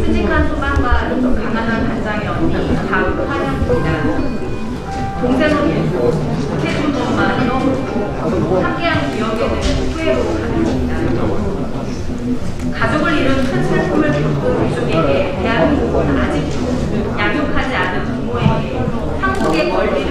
수직한 소방과 가난한 간장의 언니 박화영입니다. 동생은 세준 것만 너무 함께한 기억에는 후회로 가득합니다. 가족을 잃은 큰 슬픔을 겪은 유족에게 대한민국은 아직도 양육하지 않은 부모에게 한국의 권리를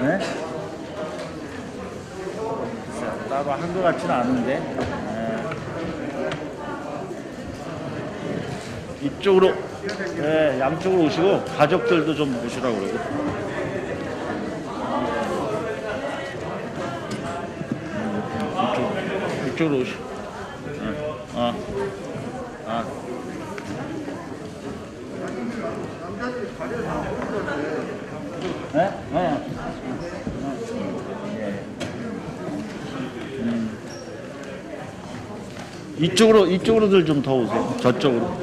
네? 따로 한 것 같지는 않은데. 네. 이쪽으로, 네, 양쪽으로 오시고 가족들도 좀 오시라고 그러고. 이쪽으로 오시고. 네? 네. 이쪽으로들 좀 더 오세요. 저쪽으로.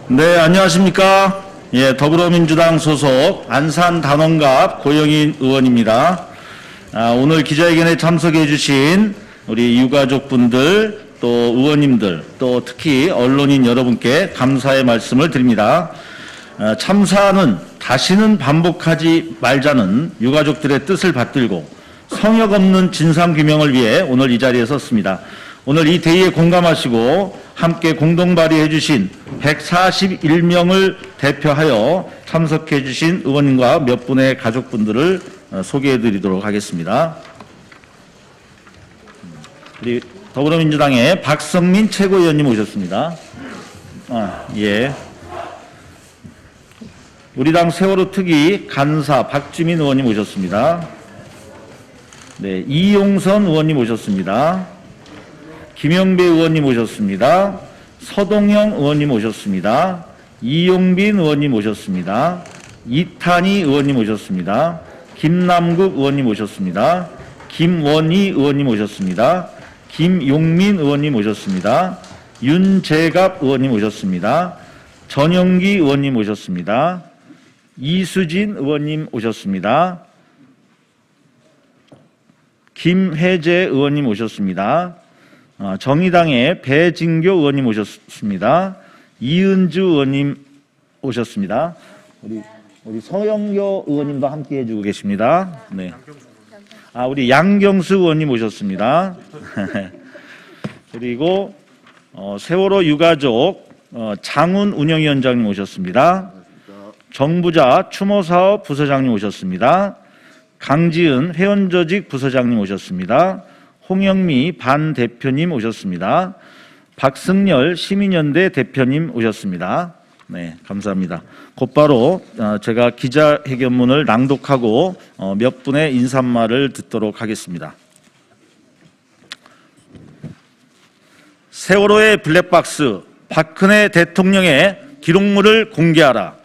네, 안녕하십니까. 예, 더불어민주당 소속 안산 단원갑 고영인 의원입니다. 오늘 기자회견에 참석해 주신 우리 유가족분들, 또 의원님들, 또 특히 언론인 여러분께 감사의 말씀을 드립니다. 참사는 다시는 반복하지 말자는 유가족들의 뜻을 받들고 성역 없는 진상규명을 위해 오늘 이 자리에 섰습니다. 오늘 이 대의에 공감하시고 함께 공동 발의해 주신 141명을 대표하여 참석해 주신 의원님과 몇 분의 가족분들을 소개해 드리도록 하겠습니다. 우리 더불어민주당의 박성민 최고위원님 오셨습니다. 예. 우리 당 세월호 특위 간사 박주민 의원님 오셨습니다. 네, 이용선 의원님 오셨습니다. 김영배 의원님 오셨습니다. 서동영 의원님 오셨습니다. 이용빈 의원님 오셨습니다. 이탄희 의원님 오셨습니다. 김남국 의원님 오셨습니다. 김원희 의원님 오셨습니다. 김용민 의원님 오셨습니다. 윤재갑 의원님 오셨습니다. 전영기 의원님 오셨습니다. 이수진 의원님 오셨습니다. 김혜재 의원님 오셨습니다. 정의당의 배진교 의원님 오셨습니다. 이은주 의원님 오셨습니다. 우리 서영교 의원님도 함께 해주고 계십니다. 네. 우리 양경수 의원님 오셨습니다. 그리고 세월호 유가족 장훈 운영위원장님 오셨습니다. 정부자 추모사업 부서장님 오셨습니다. 강지은 회원조직 부서장님 오셨습니다. 홍영미 반 대표님 오셨습니다. 박승열 시민연대 대표님 오셨습니다. 네, 감사합니다. 곧바로 제가 기자회견문을 낭독하고 몇 분의 인사말을 듣도록 하겠습니다. 세월호의 블랙박스, 박근혜 대통령의 기록물을 공개하라.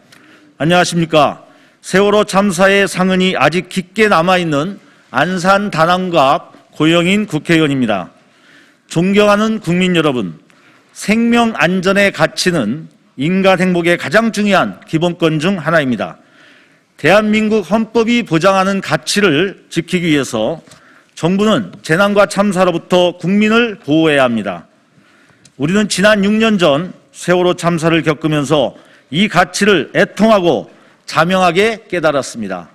안녕하십니까. 세월호 참사의 상흔이 아직 깊게 남아있는 안산 단원갑 고영인 국회의원입니다. 존경하는 국민 여러분, 생명 안전의 가치는 인간 행복의 가장 중요한 기본권 중 하나입니다. 대한민국 헌법이 보장하는 가치를 지키기 위해서 정부는 재난과 참사로부터 국민을 보호해야 합니다. 우리는 지난 6년 전 세월호 참사를 겪으면서 이 가치를 애통하고 자명하게 깨달았습니다.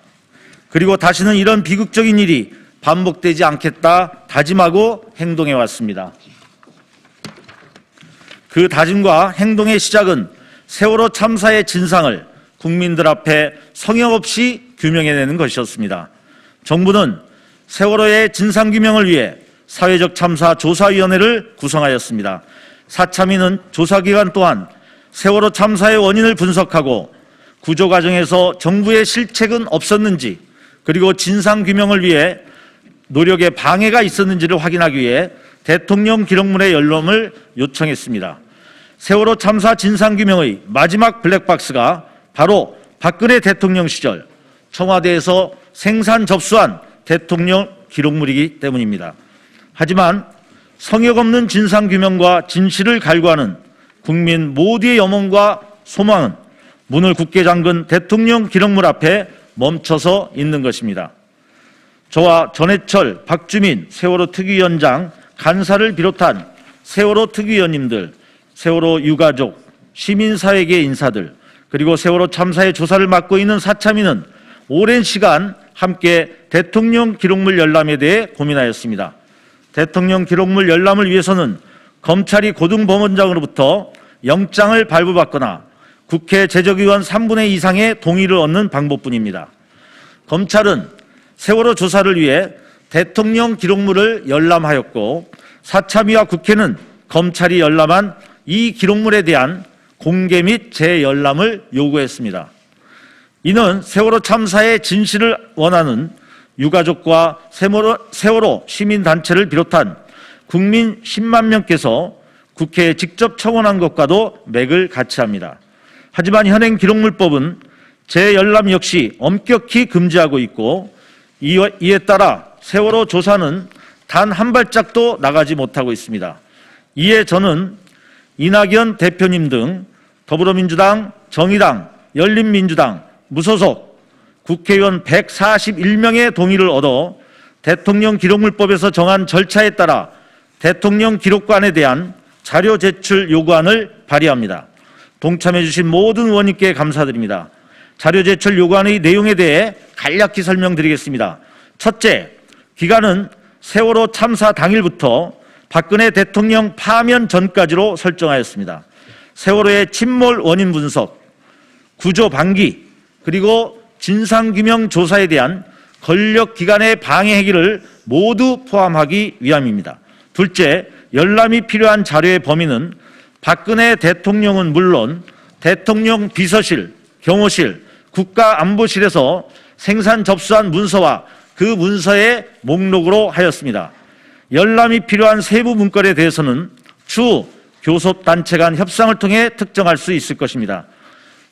그리고 다시는 이런 비극적인 일이 반복되지 않겠다 다짐하고 행동해 왔습니다. 그 다짐과 행동의 시작은 세월호 참사의 진상을 국민들 앞에 성역 없이 규명해내는 것이었습니다. 정부는 세월호의 진상규명을 위해 사회적 참사 조사위원회를 구성하였습니다. 사참위는 조사기간 동안 세월호 참사의 원인을 분석하고 구조 과정에서 정부의 실책은 없었는지, 그리고 진상규명을 위해 노력에 방해가 있었는지를 확인하기 위해 대통령 기록물의 열람을 요청했습니다. 세월호 참사 진상규명의 마지막 블랙박스가 바로 박근혜 대통령 시절 청와대에서 생산 접수한 대통령 기록물이기 때문입니다. 하지만 성역 없는 진상규명과 진실을 갈구하는 국민 모두의 염원과 소망은 문을 굳게 잠근 대통령 기록물 앞에 멈춰서 있는 것입니다. 저와 전해철, 박주민, 세월호 특위위원장, 간사를 비롯한 세월호 특위위원님들, 세월호 유가족, 시민사회계 인사들, 그리고 세월호 참사의 조사를 맡고 있는 사참위는 오랜 시간 함께 대통령 기록물 열람에 대해 고민하였습니다. 대통령 기록물 열람을 위해서는 검찰이 고등법원장으로부터 영장을 발부받거나 국회 제적의원 3분의 2 이상의 동의를 얻는 방법뿐입니다. 검찰은 세월호 조사를 위해 대통령 기록물을 열람하였고 사참위와 국회는 검찰이 열람한 이 기록물에 대한 공개 및 재열람을 요구했습니다. 이는 세월호 참사의 진실을 원하는 유가족과 세월호 시민단체를 비롯한 국민 10만 명께서 국회에 직접 청원한 것과도 맥을 같이 합니다. 하지만 현행 기록물법은 재열람 역시 엄격히 금지하고 있고 이에 따라 세월호 조사는 단 한 발짝도 나가지 못하고 있습니다. 이에 저는 이낙연 대표님 등 더불어민주당, 정의당, 열린민주당, 무소속 국회의원 141명의 동의를 얻어 대통령 기록물법에서 정한 절차에 따라 대통령 기록관에 대한 자료 제출 요구안을 발의합니다. 동참해 주신 모든 의원님께 감사드립니다. 자료 제출 요구안의 내용에 대해 간략히 설명드리겠습니다. 첫째, 기간은 세월호 참사 당일부터 박근혜 대통령 파면 전까지로 설정하였습니다. 세월호의 침몰 원인 분석, 구조 방기, 그리고 진상규명 조사에 대한 권력기관의 방해 행위를 모두 포함하기 위함입니다. 둘째, 열람이 필요한 자료의 범위는 박근혜 대통령은 물론 대통령 비서실, 경호실, 국가안보실에서 생산 접수한 문서와 그 문서의 목록으로 하였습니다. 열람이 필요한 세부 문건에 대해서는 추후 교섭단체 간 협상을 통해 특정할 수 있을 것입니다.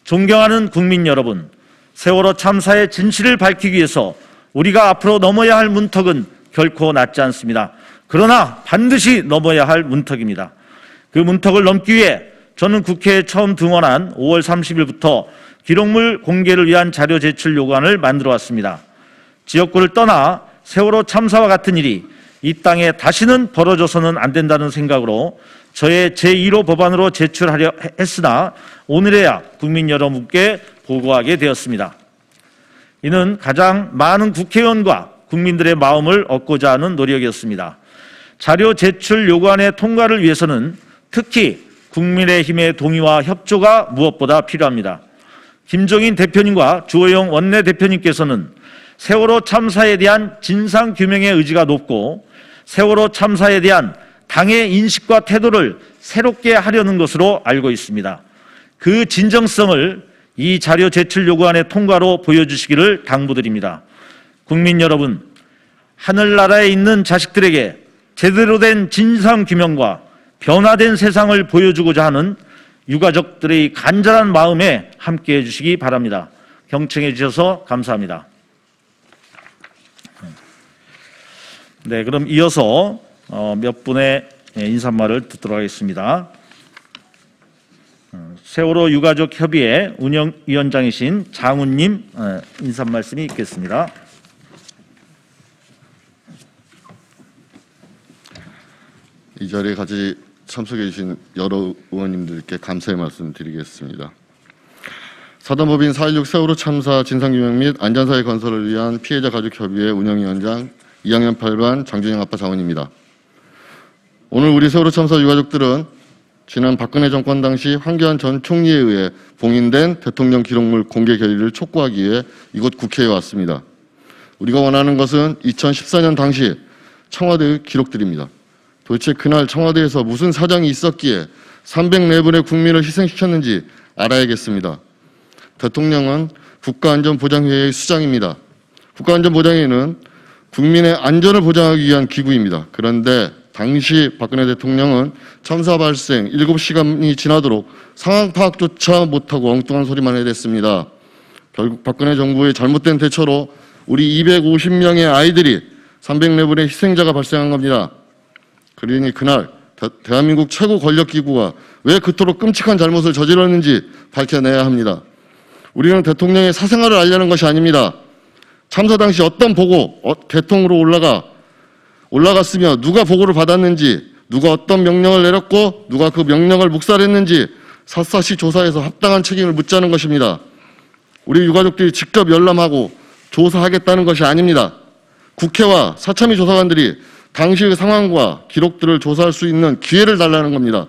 존경하는 국민 여러분, 세월호 참사의 진실을 밝히기 위해서 우리가 앞으로 넘어야 할 문턱은 결코 낮지 않습니다. 그러나 반드시 넘어야 할 문턱입니다. 그 문턱을 넘기 위해 저는 국회에 처음 등원한 5월 30일부터 기록물 공개를 위한 자료 제출 요구안을 만들어 왔습니다. 지역구를 떠나 세월호 참사와 같은 일이 이 땅에 다시는 벌어져서는 안 된다는 생각으로 저의 제1호 법안으로 제출하려 했으나 오늘에야 국민 여러분께 보고하게 되었습니다. 이는 가장 많은 국회의원과 국민들의 마음을 얻고자 하는 노력이었습니다. 자료 제출 요구안의 통과를 위해서는 특히 국민의힘의 동의와 협조가 무엇보다 필요합니다. 김종인 대표님과 주호영 원내대표님께서는 세월호 참사에 대한 진상규명의 의지가 높고 세월호 참사에 대한 당의 인식과 태도를 새롭게 하려는 것으로 알고 있습니다. 그 진정성을 이 자료 제출 요구안의 통과로 보여주시기를 당부드립니다. 국민 여러분, 하늘나라에 있는 자식들에게 제대로 된 진상규명과 변화된 세상을 보여주고자 하는 유가족들의 간절한 마음에 함께해 주시기 바랍니다. 경청해 주셔서 감사합니다. 네, 그럼 이어서 몇 분의 인사말을 듣도록 하겠습니다. 세월호 유가족 협의회 운영위원장이신 장훈님 인사 말씀이 있겠습니다. 이 자리에 같이 참석해 주신 여러 의원님들께 감사의 말씀 드리겠습니다. 사단법인 4.16 세월호 참사 진상규명 및 안전사회 건설을 위한 피해자 가족협의회 운영위원장 이학년 8반 장준영 아빠 장원입니다. 오늘 우리 세월호 참사 유가족들은 지난 박근혜 정권 당시 황교안 전 총리에 의해 봉인된 대통령 기록물 공개 결의를 촉구하기 위해 이곳 국회에 왔습니다. 우리가 원하는 것은 2014년 당시 청와대의 기록들입니다. 도대체 그날 청와대에서 무슨 사정이 있었기에 304분의 국민을 희생시켰는지 알아야겠습니다. 대통령은 국가안전보장회의의 수장입니다. 국가안전보장회의는 국민의 안전을 보장하기 위한 기구입니다. 그런데 당시 박근혜 대통령은 참사 발생 7시간이 지나도록 상황 파악조차 못하고 엉뚱한 소리만 해댔습니다. 결국 박근혜 정부의 잘못된 대처로 우리 250명의 아이들이 304분의 희생자가 발생한 겁니다. 그러니 그날 대한민국 최고 권력기구가 왜 그토록 끔찍한 잘못을 저질렀는지 밝혀내야 합니다. 우리는 대통령의 사생활을 알려는 것이 아닙니다. 참사 당시 어떤 보고, 대통으로 올라갔으며 누가 보고를 받았는지, 누가 어떤 명령을 내렸고 누가 그 명령을 묵살했는지 샅샅이 조사해서 합당한 책임을 묻자는 것입니다. 우리 유가족들이 직접 열람하고 조사하겠다는 것이 아닙니다. 국회와 사참위 조사관들이 당시의 상황과 기록들을 조사할 수 있는 기회를 달라는 겁니다.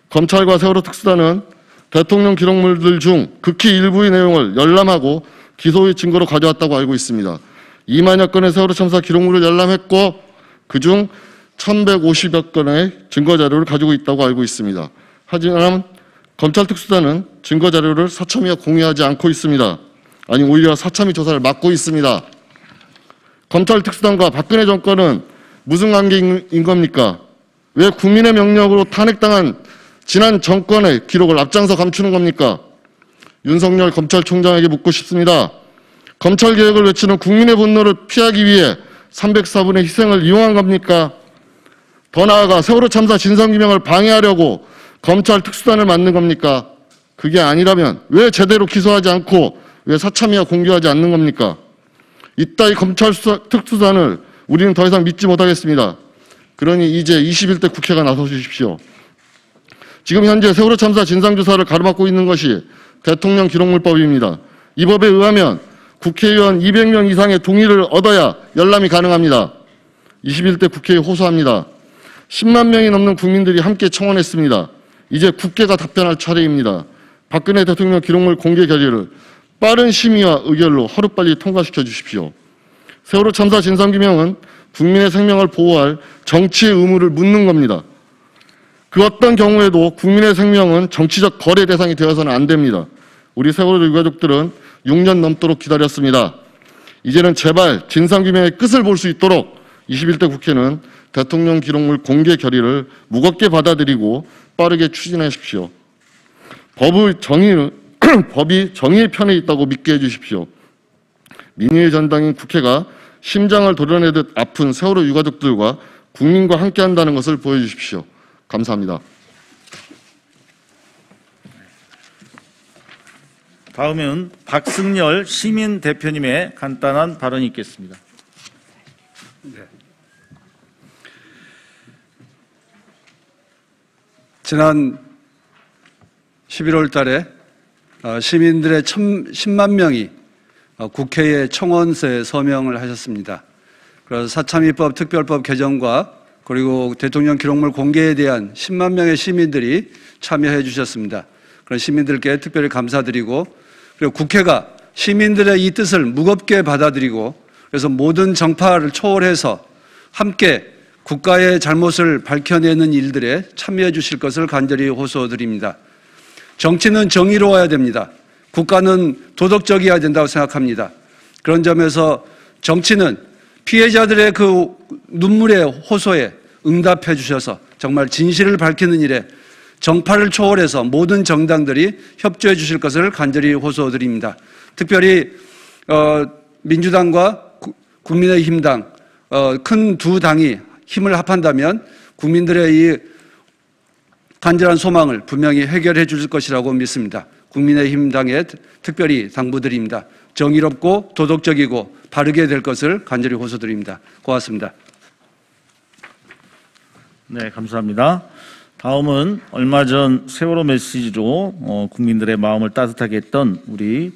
검찰과 세월호 특수단은 대통령 기록물들 중 극히 일부의 내용을 열람하고 기소의 증거로 가져왔다고 알고 있습니다. 2만여 건의 세월호 참사 기록물을 열람했고 그중 1150여 건의 증거자료를 가지고 있다고 알고 있습니다. 하지만 검찰 특수단은 증거자료를 사참위와 공유하지 않고 있습니다. 아니 오히려 사참위 조사를 막고 있습니다. 검찰 특수단과 박근혜 정권은 무슨 관계인 겁니까? 왜 국민의 명령으로 탄핵당한 지난 정권의 기록을 앞장서 감추는 겁니까? 윤석열 검찰총장에게 묻고 싶습니다. 검찰개혁을 외치는 국민의 분노를 피하기 위해 304분의 희생을 이용한 겁니까? 더 나아가 세월호 참사 진상규명을 방해하려고 검찰 특수단을 만든 겁니까? 그게 아니라면 왜 제대로 기소하지 않고 왜 사참위와 공개하지 않는 겁니까? 이따위 검찰 특수단을 우리는 더 이상 믿지 못하겠습니다. 그러니 이제 21대 국회가 나서주십시오. 지금 현재 세월호 참사 진상조사를 가로막고 있는 것이 대통령 기록물법입니다. 이 법에 의하면 국회의원 200명 이상의 동의를 얻어야 열람이 가능합니다. 21대 국회에 호소합니다. 10만 명이 넘는 국민들이 함께 청원했습니다. 이제 국회가 답변할 차례입니다. 박근혜 대통령 기록물 공개 결의를 빠른 심의와 의결로 하루빨리 통과시켜 주십시오. 세월호 참사 진상규명은 국민의 생명을 보호할 정치의 의무를 묻는 겁니다. 그 어떤 경우에도 국민의 생명은 정치적 거래 대상이 되어서는 안 됩니다. 우리 세월호 유가족들은 6년 넘도록 기다렸습니다. 이제는 제발 진상규명의 끝을 볼 수 있도록 21대 국회는 대통령 기록물 공개 결의를 무겁게 받아들이고 빠르게 추진하십시오. 법이 정의의 편에 있다고 믿게 해주십시오. 민의의 전당인 국회가 심장을 도려내듯 아픈 세월호 유가족들과 국민과 함께한다는 것을 보여주십시오. 감사합니다. 다음은 박승열 시민대표님의 간단한 발언이 있겠습니다. 네. 지난 11월 달에 시민들의 10만 명이 국회에 청원서에 서명을 하셨습니다. 그래서 사참위법 특별법 개정과 그리고 대통령 기록물 공개에 대한 10만 명의 시민들이 참여해 주셨습니다. 그런 시민들께 특별히 감사드리고 그리고 국회가 시민들의 이 뜻을 무겁게 받아들이고 그래서 모든 정파를 초월해서 함께 국가의 잘못을 밝혀내는 일들에 참여해 주실 것을 간절히 호소드립니다. 정치는 정의로워야 됩니다. 국가는 도덕적이어야 된다고 생각합니다. 그런 점에서 정치는 피해자들의 그 눈물의 호소에 응답해 주셔서 정말 진실을 밝히는 일에 정파를 초월해서 모든 정당들이 협조해 주실 것을 간절히 호소드립니다. 특별히 민주당과 국민의힘당 큰 두 당이 힘을 합한다면 국민들의 이 간절한 소망을 분명히 해결해 주실 것이라고 믿습니다. 국민의힘 당에 특별히 당부드립니다. 정의롭고 도덕적이고 바르게 될 것을 간절히 호소드립니다. 고맙습니다. 네, 감사합니다. 다음은 얼마 전 세월호 메시지로 국민들의 마음을 따뜻하게 했던 우리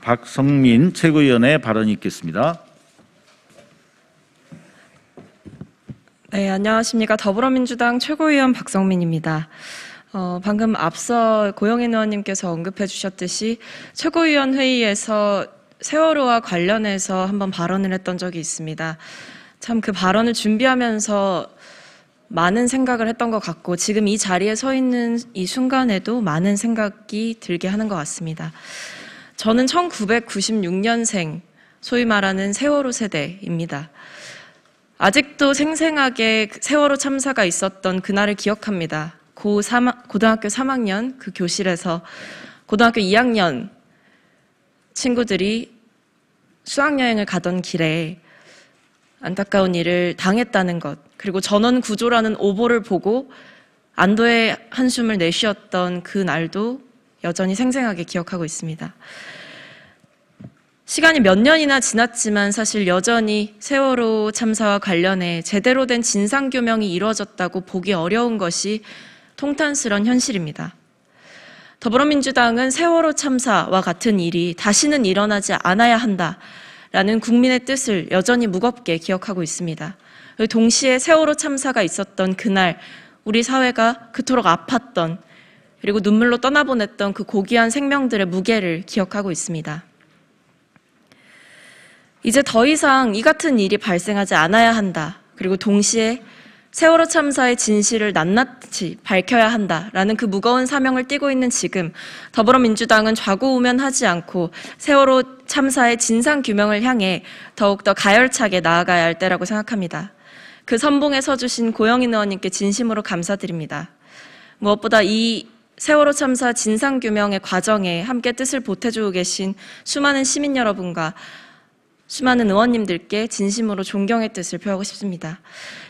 박성민 최고위원의 발언이 있겠습니다. 네, 안녕하십니까. 더불어민주당 최고위원 박성민입니다. 방금 앞서 고영인 의원님께서 언급해 주셨듯이 최고위원 회의에서 세월호와 관련해서 한번 발언을 했던 적이 있습니다. 참 그 발언을 준비하면서 많은 생각을 했던 것 같고 지금 이 자리에 서 있는 이 순간에도 많은 생각이 들게 하는 것 같습니다. 저는 1996년생, 소위 말하는 세월호 세대입니다. 아직도 생생하게 세월호 참사가 있었던 그날을 기억합니다. 고등학교 3학년 그 교실에서 고등학교 2학년 친구들이 수학여행을 가던 길에 안타까운 일을 당했다는 것, 그리고 전원 구조라는 오보를 보고 안도의 한숨을 내쉬었던 그 날도 여전히 생생하게 기억하고 있습니다. 시간이 몇 년이나 지났지만 사실 여전히 세월호 참사와 관련해 제대로 된 진상규명이 이루어졌다고 보기 어려운 것이 통탄스러운 현실입니다. 더불어민주당은 세월호 참사와 같은 일이 다시는 일어나지 않아야 한다라는 국민의 뜻을 여전히 무겁게 기억하고 있습니다. 동시에 세월호 참사가 있었던 그날 우리 사회가 그토록 아팠던 그리고 눈물로 떠나보냈던 그 고귀한 생명들의 무게를 기억하고 있습니다. 이제 더 이상 이 같은 일이 발생하지 않아야 한다. 그리고 동시에 세월호 참사의 진실을 낱낱이 밝혀야 한다라는 그 무거운 사명을 띠고 있는 지금 더불어민주당은 좌고우면하지 않고 세월호 참사의 진상규명을 향해 더욱더 가열차게 나아가야 할 때라고 생각합니다. 그 선봉에 서주신 고영인 의원님께 진심으로 감사드립니다. 무엇보다 이 세월호 참사 진상규명의 과정에 함께 뜻을 보태주고 계신 수많은 시민 여러분과 수많은 의원님들께 진심으로 존경의 뜻을 표하고 싶습니다.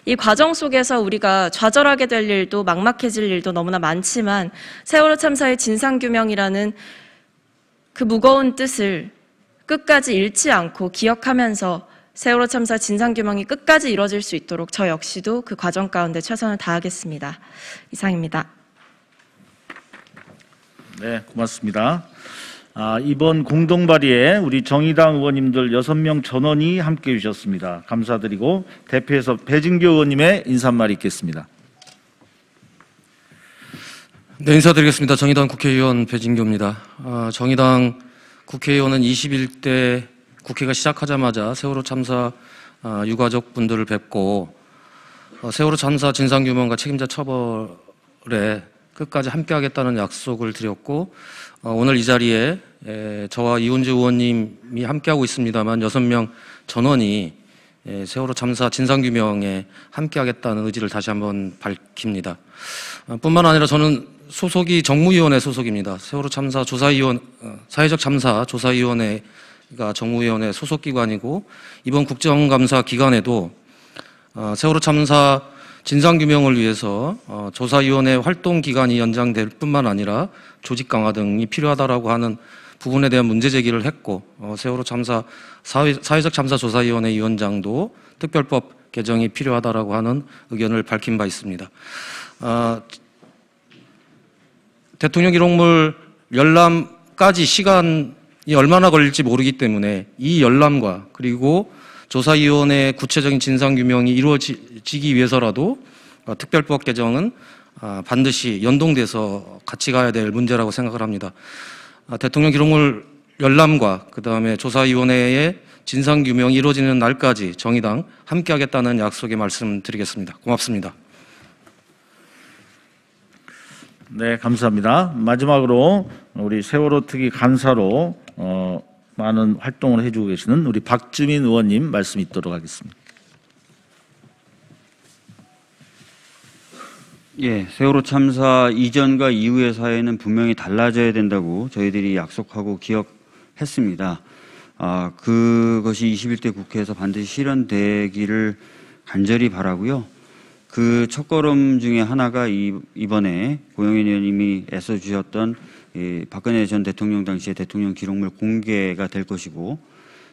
이 과정 속에서 우리가 좌절하게 될 일도 막막해질 일도 너무나 많지만 세월호 참사의 진상규명이라는 그 무거운 뜻을 끝까지 잃지 않고 기억하면서 세월호 참사 진상규명이 끝까지 이루어질 수 있도록 저 역시도 그 과정 가운데 최선을 다하겠습니다. 이상입니다. 네, 고맙습니다. 이번 공동발의에 우리 정의당 의원님들 6명 전원이 함께해 주셨습니다. 감사드리고 대표해서 배진교 의원님의 인사말 있겠습니다. 네, 인사드리겠습니다. 정의당 국회의원 배진교입니다. 정의당 국회의원은 21대 국회가 시작하자마자 세월호 참사 유가족분들을 뵙고 세월호 참사 진상규명과 책임자 처벌에 끝까지 함께하겠다는 약속을 드렸고 오늘 이 자리에 저와 이훈재 의원님이 함께하고 있습니다만 6명 전원이 세월호 참사 진상규명에 함께하겠다는 의지를 다시 한번 밝힙니다. 뿐만 아니라 저는 소속이 정무위원회 소속입니다. 세월호 참사 조사위원, 사회적 참사 조사위원회가 정무위원회 소속기관이고 이번 국정감사 기간에도 세월호 참사 진상규명을 위해서 조사위원회 활동 기간이 연장될 뿐만 아니라 조직 강화 등이 필요하다라고 하는 부분에 대한 문제 제기를 했고 세월호 참사 사회적 참사 조사위원회 위원장도 특별법 개정이 필요하다라고 하는 의견을 밝힌 바 있습니다. 대통령 기록물 열람까지 시간이 얼마나 걸릴지 모르기 때문에 이 열람과 그리고 조사위원회의 구체적인 진상규명이 이루어지기 위해서라도 특별법 개정은 반드시 연동돼서 같이 가야 될 문제라고 생각을 합니다. 대통령 기록물 열람과 그 다음에 조사위원회의 진상규명이 이루어지는 날까지 정의당 함께하겠다는 약속의 말씀드리겠습니다. 고맙습니다. 네, 감사합니다. 마지막으로 우리 세월호 특위 간사로 많은 활동을 해주고 계시는 우리 박주민 의원님 말씀 있도록 하겠습니다. 예, 세월호 참사 이전과 이후의 사회는 분명히 달라져야 된다고 저희들이 약속하고 기억했습니다. 그것이 21대 국회에서 반드시 실현되기를 간절히 바라고요. 그 첫걸음 중에 하나가 이번에 고영인 의원님이 애써주셨던 박근혜 전 대통령 당시의 대통령 기록물 공개가 될 것이고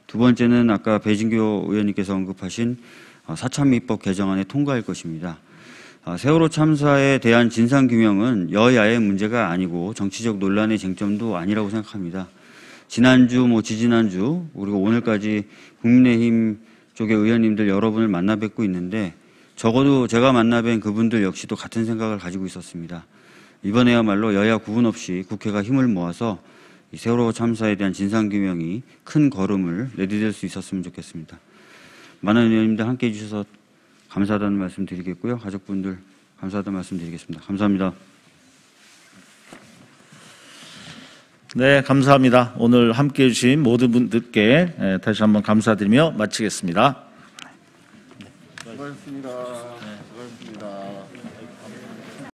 두 번째는 아까 배진교 의원님께서 언급하신 사참위법 개정안의 통과일 것입니다. 세월호 참사에 대한 진상규명은 여야의 문제가 아니고 정치적 논란의 쟁점도 아니라고 생각합니다. 지난주, 지지난주, 그리고 오늘까지 국민의힘 쪽의 의원님들 여러분을 만나 뵙고 있는데 적어도 제가 만나 뵌 그분들 역시도 같은 생각을 가지고 있었습니다. 이번에야말로 여야 구분 없이 국회가 힘을 모아서 이 세월호 참사에 대한 진상규명이 큰 걸음을 내디딜 수 있었으면 좋겠습니다. 많은 의원님들 함께해 주셔서 감사하다는 말씀 드리겠고요. 가족분들 감사하다는 말씀 드리겠습니다. 감사합니다. 네, 감사합니다. 오늘 함께해 주신 모든 분들께 다시 한번 감사드리며 마치겠습니다. 수고하셨습니다.